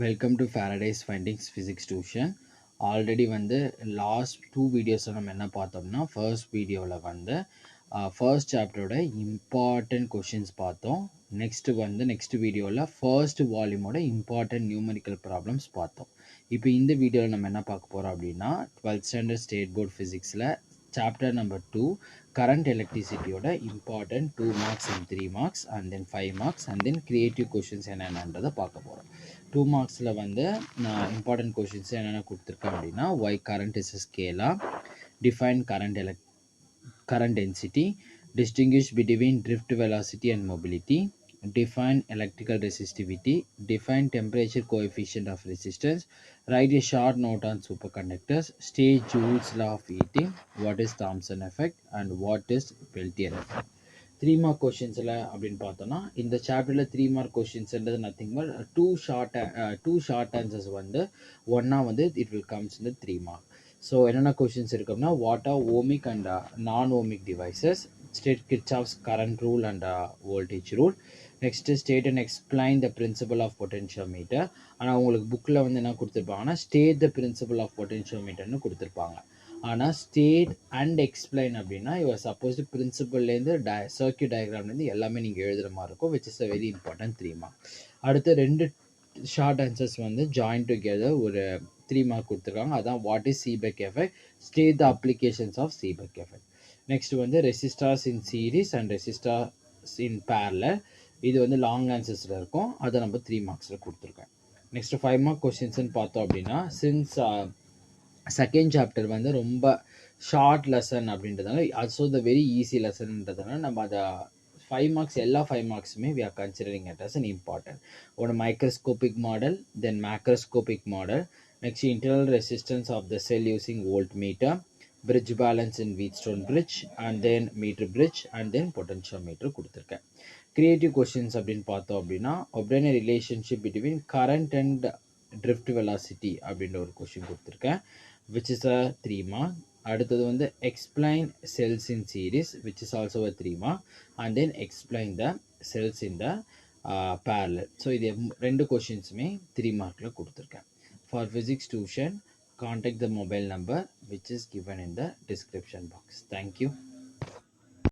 Welcome to Faraday's findings physics tuition. Already வந்து last 2 வீடியோஸில் நம்ம என்ன பார்த்தோம்னா, ஃபர்ஸ்ட் வீடியோவில் வந்து ஃபர்ஸ்ட் சாப்டரோட இம்பார்ட்டன்ட் கொஷின்ஸ் பார்த்தோம். நெக்ஸ்ட் வீடியோவில் ஃபர்ஸ்ட் வால்யூமோட இம்பார்ட்டன்ட் நியூமரிக்கல் ப்ராப்ளம்ஸ் பார்த்தோம். இப்போ இந்த வீடியோவில் நம்ம என்ன பார்க்க போகிறோம் அப்படின்னா, 12th ஸ்டாண்டர்ட் ஸ்டேட் போர்ட் ஃபிசிக்ஸில் சாப்டர் நம்பர் 2 கரண்ட் எலக்ட்ரிசிட்டியோட important 2 marks and 3 marks and then 5 marks and then creative questions என்னென்னன்றதை பார்க்க போகிறோம். 2 மார்க்ஸில் வந்து நான் இம்பார்ட்டன்ட் கொஷின்ஸ் என்னென்ன கொடுத்துருக்கேன் அப்படின்னா, why current is scalar, define current density, distinguish between drift velocity and mobility, define electrical resistivity, define temperature coefficient of resistance, write a short note on superconductors, state Joule's law of heating, what is Thomson effect and what is Peltier effect. 3 mark கொஷின்ஸில் அப்படின்னு பார்த்தோன்னா, இந்த சாப்டரில் 3 mark கொஷின்ஸ்ன்றது nothing but two short answers வந்து ஒன்றா வந்து it will comes இந்த 3 மார்க். ஸோ என்னென்ன கொஷின்ஸ் இருக்குன்னா, what are ohmic and non ohmic devices, state Kirchhoff's current rule and voltage rule, next state and explain the principle of potentiometer. ஆனால் உங்களுக்கு புக்கில் வந்து என்ன கொடுத்துருப்பாங்கன்னா, ஸ்டேட் த பிரின்சிபல் ஆஃப் பொட்டென்ஷியோமீட்டர்னு கொடுத்துருப்பாங்க. ஆனால் ஸ்டேட் அண்ட் எக்ஸ்பிளைன் அப்படின்னா இவர் சப்போஸ் பிரின்சிபல்லேருந்து சர்க்கியூட் டயக்ராம்லேருந்து எல்லாமே நீங்கள் எழுதுகிற மாதிரி இருக்கும், which is a very important 3 mark. அடுத்து 2 ஷார்ட் ஆன்சர்ஸ் வந்து ஜாயின் டுகெதர் ஒரு 3 மார்க் கொடுத்துருக்காங்க. அதான் what is Seebeck effect, state the applications of Seebeck effect. Next வந்து resistors in series and resistors in parallel, இது வந்து லாங் ஆன்சர்ஸில் இருக்கும், அதை நம்ம 3 மார்க்ஸில் கொடுத்துருக்கேன். நெக்ஸ்ட் 5 மார்க் கொஸ்டின்ஸ்ன்னு பார்த்தோம் அப்படின்னா, சின்ஸ் செகண்ட் சாப்டர் வந்து ரொம்ப ஷார்ட் லெசன் அப்படின்றதுனால, ஆல்சோ த வெரி ஈஸி லெசன்ன்றதுனால நம்ம அதை 5 மார்க்ஸ் எல்லா 5 மார்க்ஸுமே we are considering it as an important. ஒரு microscopic model, then macroscopic model, next internal resistance of the cell using voltmeter, bridge balance in Wheatstone bridge and then meter bridge and then potentiometer கொடுத்துருக்கேன். Creative questions அப்படின்னு பார்த்தோம் அப்படின்னா, obtain a relationship between current and drift velocity அப்படின்ற ஒரு question கொடுத்துருக்கேன், which is a 3 mark. அடுத்தது வந்து explain cells in series, which is also a 3 mark, and then explain the cells in the parallel. So இது 2 கொஷின்ஸுமே 3 மார்க்கில் கொடுத்துருக்கேன். For physics tuition, contact the mobile number which is given in the description box. Thank you.